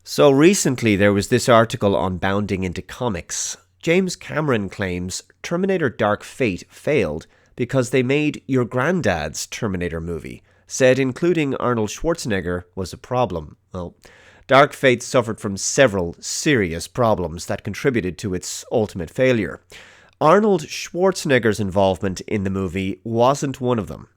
So recently there was this article on bounding into comics. James Cameron claims Terminator Dark Fate failed because they made your granddad's Terminator movie, said including Arnold Schwarzenegger was a problem. Well, Dark Fate suffered from several serious problems that contributed to its ultimate failure. Arnold Schwarzenegger's involvement in the movie wasn't one of them.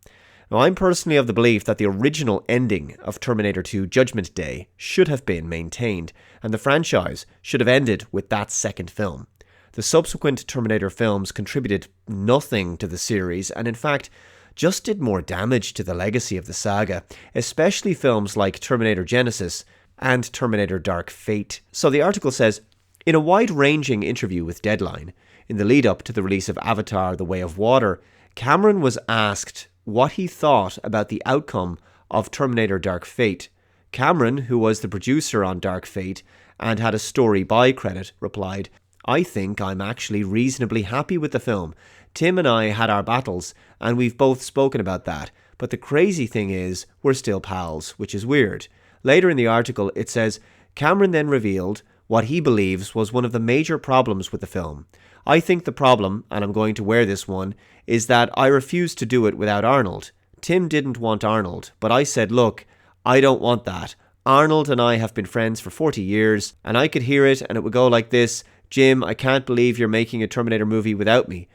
Now, I'm personally of the belief that the original ending of Terminator 2 Judgment Day should have been maintained, and the franchise should have ended with that second film. The subsequent Terminator films contributed nothing to the series, and in fact, just did more damage to the legacy of the saga, especially films like Terminator Genisys and Terminator Dark Fate. So the article says, in a wide-ranging interview with Deadline, in the lead-up to the release of Avatar: The Way of Water, Cameron was asked what he thought about the outcome of Terminator Dark Fate. Cameron, who was the producer on Dark Fate and had a story by credit, replied, "I think I'm actually reasonably happy with the film. Tim and I had our battles, and we've both spoken about that. But the crazy thing is, we're still pals, which is weird." Later in the article, it says, Cameron then revealed what he believes was one of the major problems with the film. "I think the problem, and I'm going to wear this one, is that I refused to do it without Arnold. Tim didn't want Arnold, but I said, look, I don't want that. Arnold and I have been friends for 40 years, and I could hear it and it would go like this, Jim, I can't believe you're making a Terminator movie without me.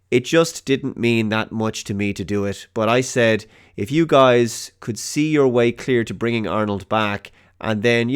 It just didn't mean that much to me to do it, but I said, if you guys could see your way clear to bringing Arnold back, and then,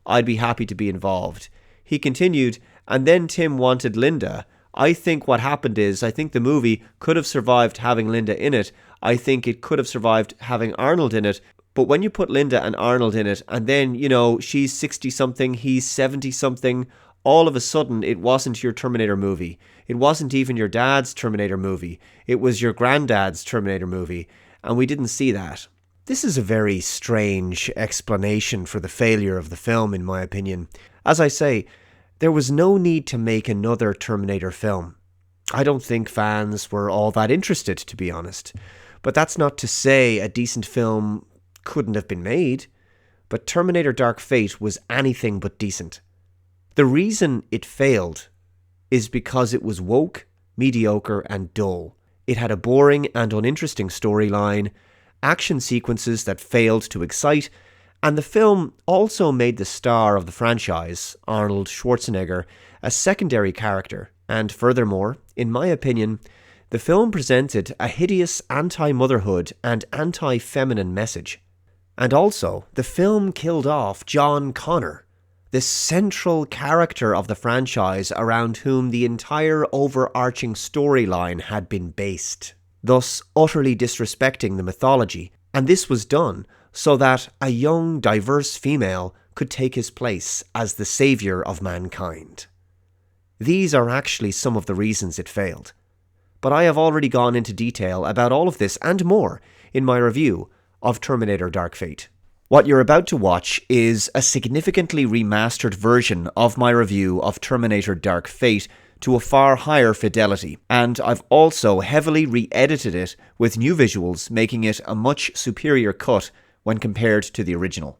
I'd be happy to be involved." He continued, "And then Tim wanted Linda. I think what happened is, I think the movie could have survived having Linda in it. I think it could have survived having Arnold in it. But when you put Linda and Arnold in it, and then, she's 60-something, he's 70-something, all of a sudden it wasn't your Terminator movie. It wasn't even your dad's Terminator movie. It was your granddad's Terminator movie. And we didn't see that." This is a very strange explanation for the failure of the film, in my opinion. As I say, there was no need to make another Terminator film. I don't think fans were all that interested, to be honest. But that's not to say a decent film couldn't have been made. But Terminator Dark Fate was anything but decent. The reason it failed is because it was woke, mediocre, and dull. It had a boring and uninteresting storyline, action sequences that failed to excite, and the film also made the star of the franchise, Arnold Schwarzenegger, a secondary character, and furthermore, in my opinion, the film presented a hideous anti-motherhood and anti-feminine message. And also, the film killed off John Connor, the central character of the franchise around whom the entire overarching storyline had been based, thus utterly disrespecting the mythology, and this was done so that a young, diverse female could take his place as the savior of mankind. These are actually some of the reasons it failed. But I have already gone into detail about all of this and more in my review of Terminator Dark Fate. What you're about to watch is a significantly remastered version of my review of Terminator Dark Fate to a far higher fidelity, and I've also heavily re-edited it with new visuals, making it a much superior cut when compared to the original.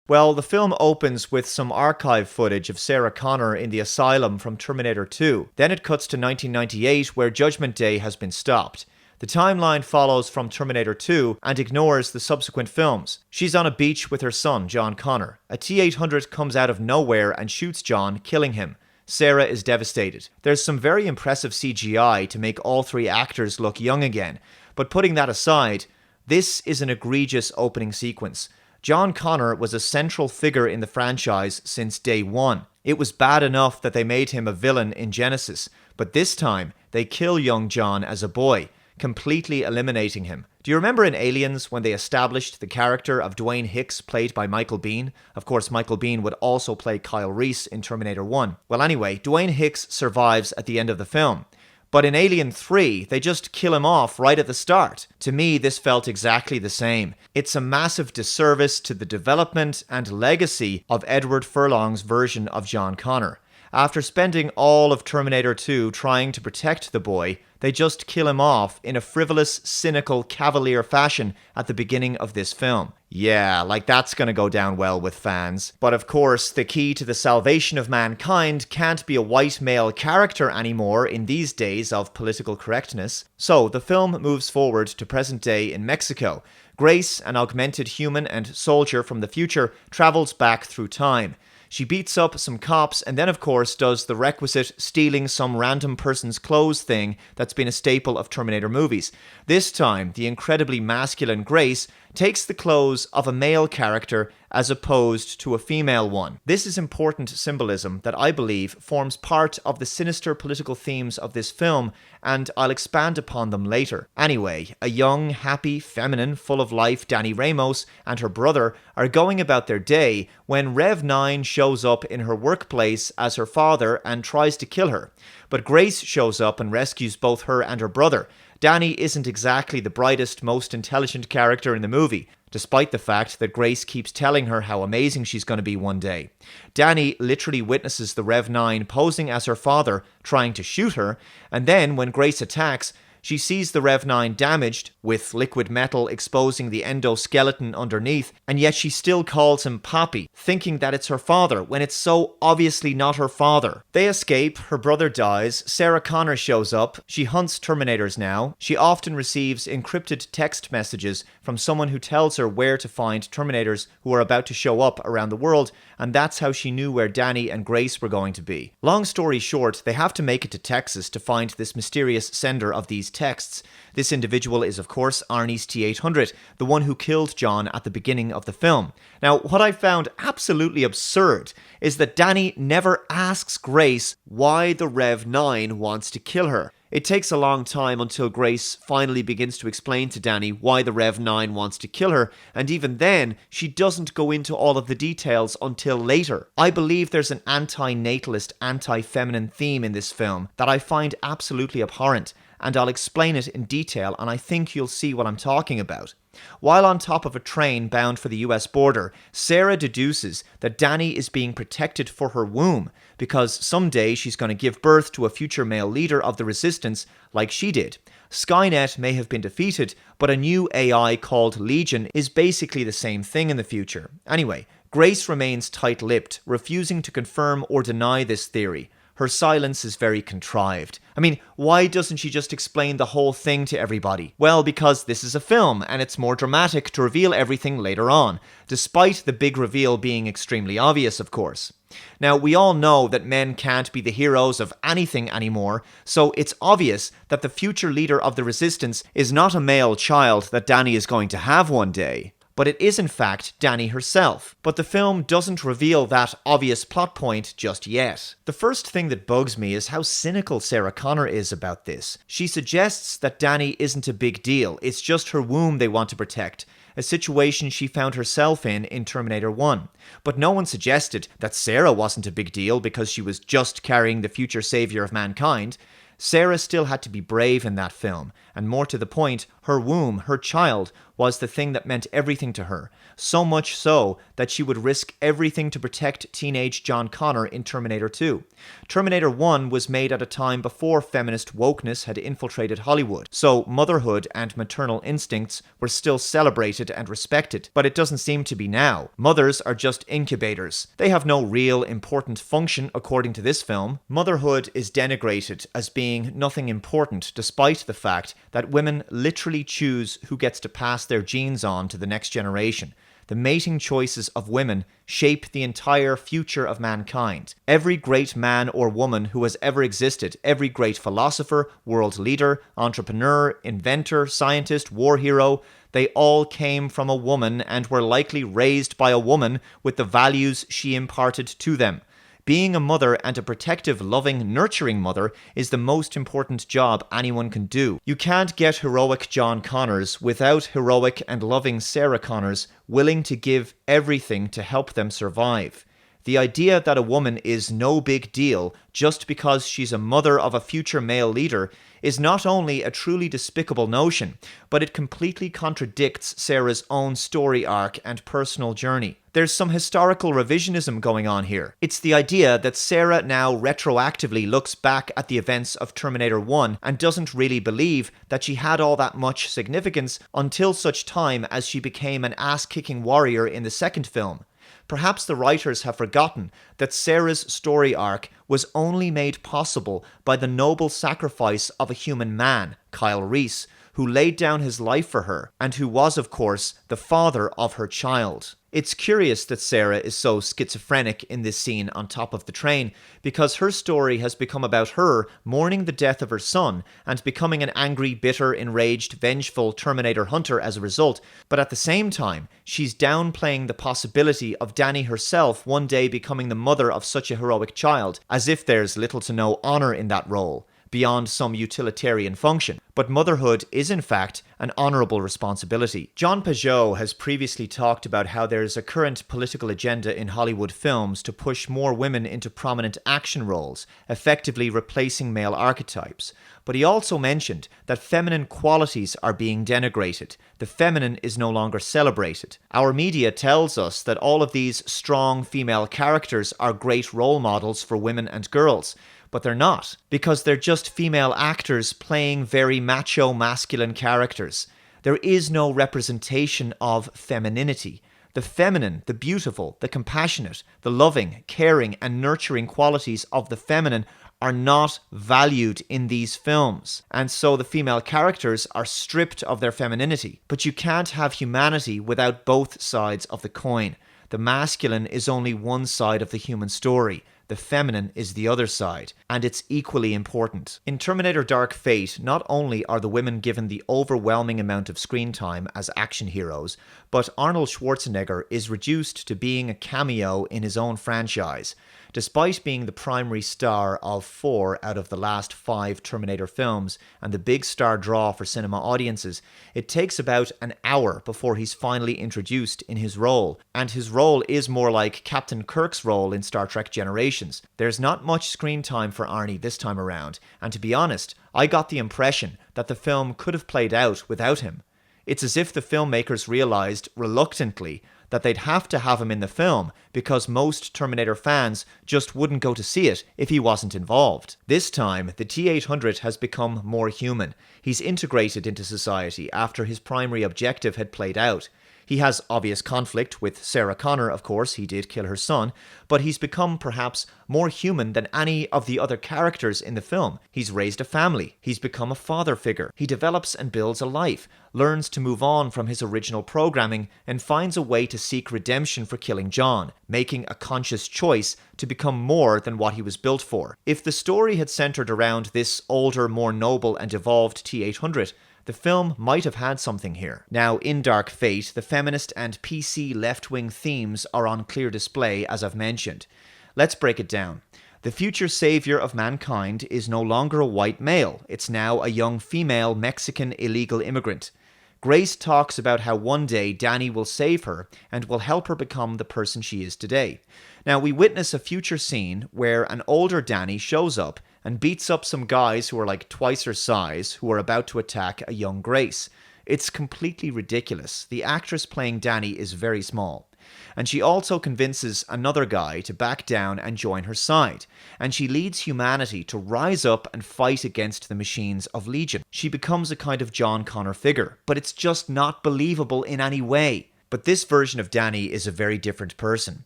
Well, the film opens with some archive footage of Sarah Connor in the asylum from Terminator 2. Then it cuts to 1998, where Judgment Day has been stopped. The timeline follows from Terminator 2 and ignores the subsequent films. She's on a beach with her son, John Connor. A T-800 comes out of nowhere and shoots John, killing him. Sarah is devastated. There's some very impressive CGI to make all three actors look young again, but putting that aside, this is an egregious opening sequence. John Connor was a central figure in the franchise since day one. It was bad enough that they made him a villain in Genisys, but this time they kill young John as a boy, completely eliminating him. Do you remember in Aliens when they established the character of Dwayne Hicks played by Michael Biehn? Of course, Michael Biehn would also play Kyle Reese in Terminator 1. Well, anyway, Dwayne Hicks survives at the end of the film. But in Alien 3, they just kill him off right at the start. To me, this felt exactly the same. It's a massive disservice to the development and legacy of Edward Furlong's version of John Connor. After spending all of Terminator 2 trying to protect the boy, they just kill him off in a frivolous, cynical, cavalier fashion at the beginning of this film. Yeah, like that's gonna go down well with fans. But of course, the key to the salvation of mankind can't be a white male character anymore in these days of political correctness. So the film moves forward to present day in Mexico. Grace, an augmented human and soldier from the future, travels back through time. She beats up some cops and then of course does the requisite stealing some random person's clothes thing that's been a staple of Terminator movies. This time, the incredibly masculine Grace takes the clothes of a male character as opposed to a female one. This is important symbolism that I believe forms part of the sinister political themes of this film, and I'll expand upon them later. Anyway, a young, happy, feminine, full of life Dani Ramos and her brother are going about their day when Rev 9 shows up in her workplace as her father and tries to kill her. But Grace shows up and rescues both her and her brother. Dani isn't exactly the brightest, most intelligent character in the movie, despite the fact that Grace keeps telling her how amazing she's going to be one day. Dani literally witnesses the Rev 9 posing as her father, trying to shoot her, and then when Grace attacks, she sees the Rev 9 damaged, with liquid metal exposing the endoskeleton underneath, and yet she still calls him Papi, thinking that it's her father, when it's so obviously not her father. They escape, her brother dies, Sarah Connor shows up, she hunts Terminators now, she often receives encrypted text messages from someone who tells her where to find Terminators who are about to show up around the world, and that's how she knew where Dani and Grace were going to be. Long story short, they have to make it to Texas to find this mysterious sender of these texts. This individual is of course Arnie's T-800, the one who killed John at the beginning of the film. Now, what I found absolutely absurd is that Dani never asks Grace why the Rev 9 wants to kill her. It takes a long time until Grace finally begins to explain to Dani why the Rev 9 wants to kill her, and even then, she doesn't go into all of the details until later. I believe there's an anti-natalist, anti-feminine theme in this film that I find absolutely abhorrent, and I'll explain it in detail, and I think you'll see what I'm talking about. While on top of a train bound for the US border, Sarah deduces that Dani is being protected for her womb, because someday she's going to give birth to a future male leader of the resistance like she did. Skynet may have been defeated, but a new AI called Legion is basically the same thing in the future. Anyway, Grace remains tight-lipped, refusing to confirm or deny this theory. Her silence is very contrived. I mean, why doesn't she just explain the whole thing to everybody? Well, because this is a film, and it's more dramatic to reveal everything later on, despite the big reveal being extremely obvious, of course. Now, we all know that men can't be the heroes of anything anymore, so it's obvious that the future leader of the resistance is not a male child that Dani is going to have one day. But it is in fact Dani herself. But the film doesn't reveal that obvious plot point just yet. The first thing that bugs me is how cynical Sarah Connor is about this. She suggests that Dani isn't a big deal, it's just her womb they want to protect, a situation she found herself in Terminator 1. But no one suggested that Sarah wasn't a big deal because she was just carrying the future savior of mankind. Sarah still had to be brave in that film, and more to the point, her womb, her child, was the thing that meant everything to her, so much so that she would risk everything to protect teenage John Connor in Terminator 2. Terminator 1 was made at a time before feminist wokeness had infiltrated Hollywood, so motherhood and maternal instincts were still celebrated and respected, but it doesn't seem to be now. Mothers are just incubators. They have no real important function according to this film. Motherhood is denigrated as being nothing important, despite the fact that women literally choose who gets to pass their genes on to the next generation. The mating choices of women shape the entire future of mankind. Every great man or woman who has ever existed, every great philosopher, world leader, entrepreneur, inventor, scientist, war hero, they all came from a woman and were likely raised by a woman with the values she imparted to them. Being a mother and a protective, loving, nurturing mother is the most important job anyone can do. You can't get heroic John Connors without heroic and loving Sarah Connors willing to give everything to help them survive. The idea that a woman is no big deal just because she's a mother of a future male leader is not only a truly despicable notion, but it completely contradicts Sarah's own story arc and personal journey. There's some historical revisionism going on here. It's the idea that Sarah now retroactively looks back at the events of Terminator 1 and doesn't really believe that she had all that much significance until such time as she became an ass-kicking warrior in the second film. Perhaps the writers have forgotten that Sarah's story arc was only made possible by the noble sacrifice of a human man, Kyle Reese, who laid down his life for her, and who was, of course, the father of her child. It's curious that Sarah is so schizophrenic in this scene on top of the train, because her story has become about her mourning the death of her son and becoming an angry, bitter, enraged, vengeful Terminator hunter as a result, but at the same time, she's downplaying the possibility of Dani herself one day becoming the mother of such a heroic child, as if there's little to no honor in that role, beyond some utilitarian function. But motherhood is in fact an honourable responsibility. John Peugeot has previously talked about how there is a current political agenda in Hollywood films to push more women into prominent action roles, effectively replacing male archetypes. But he also mentioned that feminine qualities are being denigrated. The feminine is no longer celebrated. Our media tells us that all of these strong female characters are great role models for women and girls. But they're not, because they're just female actors playing very macho masculine characters. There is no representation of femininity. The feminine, the beautiful, the compassionate, the loving, caring, and nurturing qualities of the feminine are not valued in these films. And so the female characters are stripped of their femininity. But you can't have humanity without both sides of the coin. The masculine is only one side of the human story. The feminine is the other side, and it's equally important. In Terminator Dark Fate, not only are the women given the overwhelming amount of screen time as action heroes, but Arnold Schwarzenegger is reduced to being a cameo in his own franchise. Despite being the primary star of 4 out of the last 5 Terminator films and the big star draw for cinema audiences, it takes about an hour before he's finally introduced in his role. And his role is more like Captain Kirk's role in Star Trek Generations. There's not much screen time for Arnie this time around, and to be honest, I got the impression that the film could have played out without him. It's as if the filmmakers realized, reluctantly, that they'd have to have him in the film because most Terminator fans just wouldn't go to see it if he wasn't involved. This time, the T-800 has become more human. He's integrated into society after his primary objective had played out. He has obvious conflict with Sarah Connor, of course, he did kill her son, but he's become perhaps more human than any of the other characters in the film. He's raised a family, he's become a father figure, he develops and builds a life, learns to move on from his original programming, and finds a way to seek redemption for killing John, making a conscious choice to become more than what he was built for. If the story had centered around this older, more noble and evolved T-800, the film might have had something here. Now, in Dark Fate, the feminist and PC left-wing themes are on clear display, as I've mentioned. Let's break it down. The future savior of mankind is no longer a white male. It's now a young female Mexican illegal immigrant. Grace talks about how one day Dani will save her and will help her become the person she is today. Now, we witness a future scene where an older Dani shows up and beats up some guys who are like twice her size who are about to attack a young Grace. It's completely ridiculous. The actress playing Dani is very small. And she also convinces another guy to back down and join her side. And she leads humanity to rise up and fight against the machines of Legion. She becomes a kind of John Connor figure, but it's just not believable in any way. But this version of Dani is a very different person.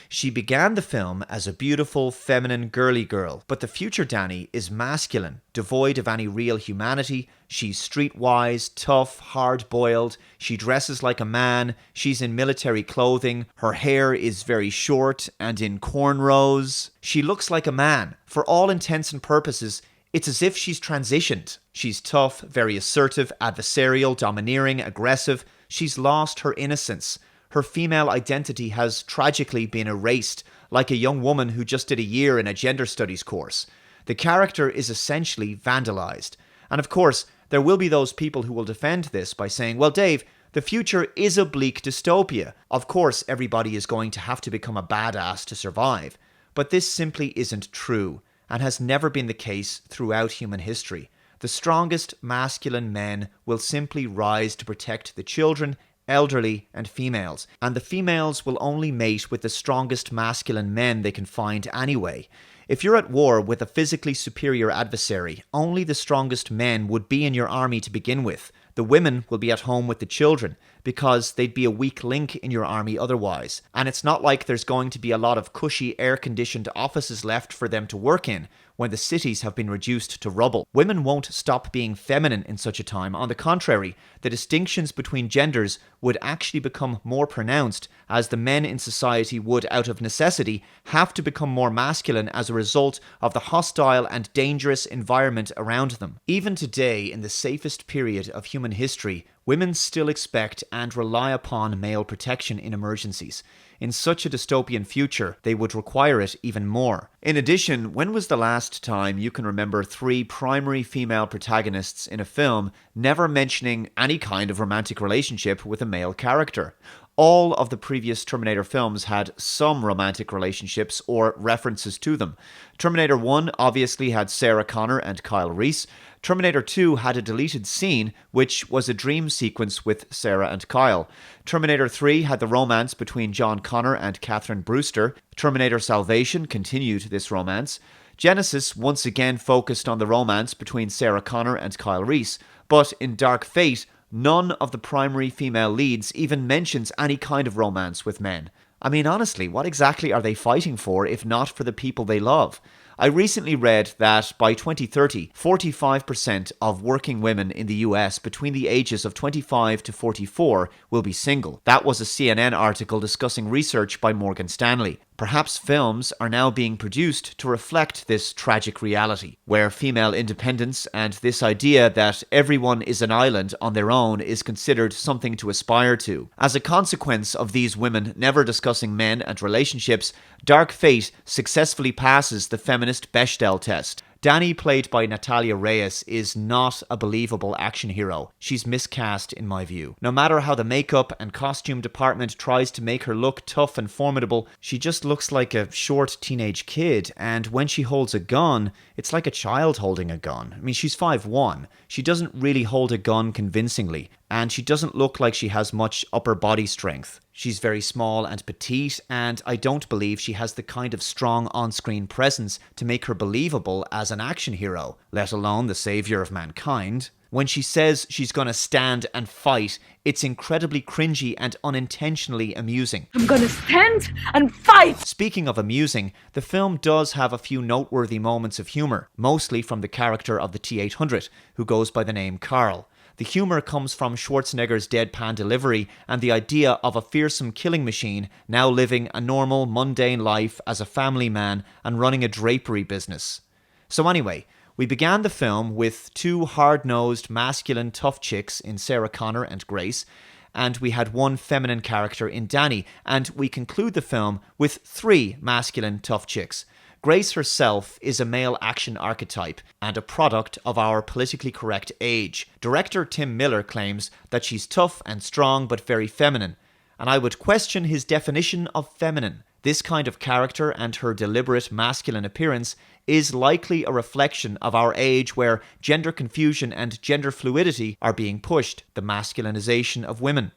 She began the film as a beautiful, feminine, girly girl, but the future Dani is masculine, devoid of any real humanity. She's streetwise, tough, hard-boiled. She dresses like a man. She's in military clothing. Her hair is very short and in cornrows. She looks like a man. For all intents and purposes, it's as if she's transitioned. She's tough, very assertive, adversarial, domineering, aggressive. She's lost her innocence. Her female identity has tragically been erased, like a young woman who just did a year in a gender studies course. The character is essentially vandalized. And of course, there will be those people who will defend this by saying, well, Dave, The future is a bleak dystopia. Of course, everybody is going to have to become a badass to survive. But this simply isn't true, and has never been the case throughout human history. The strongest masculine men will simply rise to protect the children, elderly, and females, and the females will only mate with the strongest masculine men they can find anyway. If you're at war with a physically superior adversary, only the strongest men would be in your army to begin with. The women will be at home with the children, because they'd be a weak link in your army otherwise. And it's not like there's going to be a lot of cushy air-conditioned offices left for them to work in when the cities have been reduced to rubble. Women won't stop being feminine in such a time. On the contrary, the distinctions between genders would actually become more pronounced, as the men in society would, out of necessity, have to become more masculine as a result of the hostile and dangerous environment around them. Even today, in the safest period of human history, women still expect and rely upon male protection in emergencies. In such a dystopian future, they would require it even more. In addition, when was the last time you can remember 3 primary female protagonists in a film never mentioning any kind of romantic relationship with a male character? All of the previous Terminator films had some romantic relationships or references to them. Terminator 1 obviously had Sarah Connor and Kyle Reese. Terminator 2 had a deleted scene, which was a dream sequence with Sarah and Kyle. Terminator 3 had the romance between John Connor and Catherine Brewster. Terminator Salvation continued this romance. Genesis once again focused on the romance between Sarah Connor and Kyle Reese. But in Dark Fate, none of the primary female leads even mentions any kind of romance with men. I mean, honestly, what exactly are they fighting for if not for the people they love? I recently read that by 2030, 45% of working women in the US between the ages of 25 to 44 will be single. That was a CNN article discussing research by Morgan Stanley. Perhaps films are now being produced to reflect this tragic reality, where female independence and this idea that everyone is an island on their own is considered something to aspire to. As a consequence of these women never discussing men and relationships, Dark Fate successfully passes the feminist Bechdel test. Dani, played by Natalia Reyes, is not a believable action hero. She's miscast in my view. No matter how the makeup and costume department tries to make her look tough and formidable, she just looks like a short teenage kid, and when she holds a gun, it's like a child holding a gun. I mean, she's 5'1". She doesn't really hold a gun convincingly, and she doesn't look like she has much upper body strength. She's very small and petite, and I don't believe she has the kind of strong on-screen presence to make her believable as an action hero, let alone the savior of mankind. When she says she's gonna stand and fight, it's incredibly cringy and unintentionally amusing. I'm gonna stand and fight! Speaking of amusing, the film does have a few noteworthy moments of humor, mostly from the character of the T-800, who goes by the name Carl. The humor comes from Schwarzenegger's deadpan delivery and the idea of a fearsome killing machine now living a normal, mundane life as a family man and running a drapery business. So anyway, we began the film with 2 hard-nosed, masculine, tough chicks in Sarah Connor and Grace, and we had 1 feminine character in Dani, and we conclude the film with 3 masculine, tough chicks. Grace herself is a male action archetype and a product of our politically correct age. Director Tim Miller claims that she's tough and strong but very feminine, and I would question his definition of feminine. This kind of character and her deliberate masculine appearance is likely a reflection of our age where gender confusion and gender fluidity are being pushed, the masculinization of women.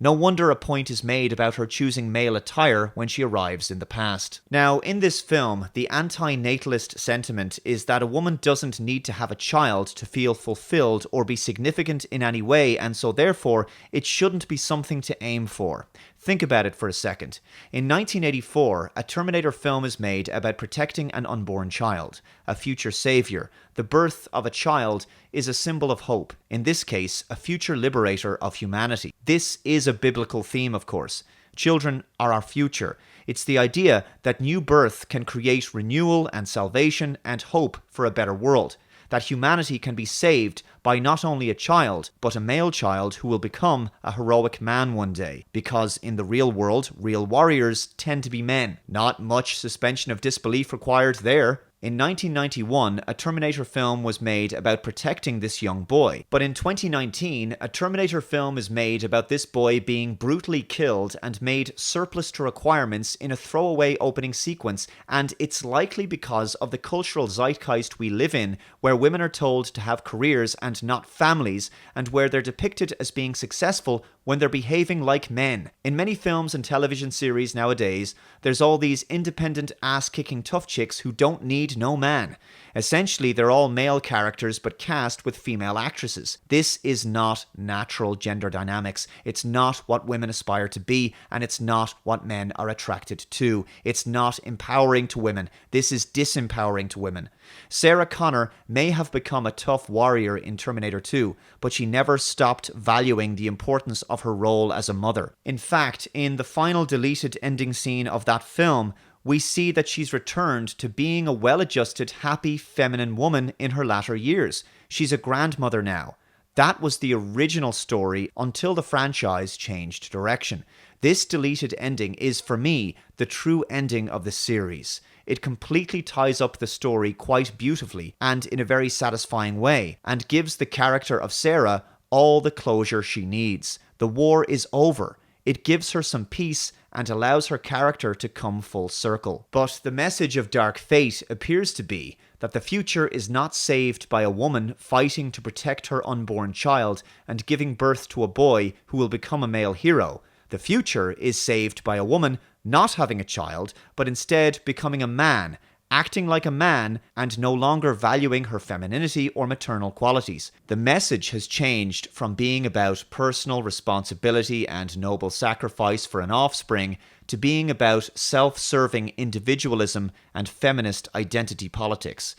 No wonder a point is made about her choosing male attire when she arrives in the past. Now, in this film, the anti-natalist sentiment is that a woman doesn't need to have a child to feel fulfilled or be significant in any way, and so therefore, it shouldn't be something to aim for. Think about it for a second. In 1984, a Terminator film is made about protecting an unborn child, a future savior. The birth of a child is a symbol of hope, in this case, a future liberator of humanity. This is a biblical theme, of course. Children are our future. It's the idea that new birth can create renewal and salvation and hope for a better world. That humanity can be saved by not only a child, but a male child who will become a heroic man one day. Because in the real world, real warriors tend to be men. Not much suspension of disbelief required there. In 1991, a Terminator film was made about protecting this young boy. But in 2019, a Terminator film is made about this boy being brutally killed and made surplus to requirements in a throwaway opening sequence, and it's likely because of the cultural zeitgeist we live in, where women are told to have careers and not families, and where they're depicted as being successful when they're behaving like men. In many films and television series nowadays, there's all these independent ass-kicking tough chicks who don't need no man. Essentially, they're all male characters but cast with female actresses. This is not natural gender dynamics. It's not what women aspire to be, and it's not what men are attracted to. It's not empowering to women. This is disempowering to women. Sarah Connor may have become a tough warrior in Terminator 2, but she never stopped valuing the importance of her role as a mother. In fact, in the final deleted ending scene of that film, we see that she's returned to being a well-adjusted, happy, feminine woman in her latter years. She's a grandmother now. That was the original story until the franchise changed direction. This deleted ending is, for me, the true ending of the series. It completely ties up the story quite beautifully and in a very satisfying way, and gives the character of Sarah all the closure she needs. The war is over. It gives her some peace and allows her character to come full circle. But the message of Dark Fate appears to be that the future is not saved by a woman fighting to protect her unborn child and giving birth to a boy who will become a male hero. The future is saved by a woman not having a child, but instead becoming a man, acting like a man and no longer valuing her femininity or maternal qualities. The message has changed from being about personal responsibility and noble sacrifice for an offspring to being about self-serving individualism and feminist identity politics.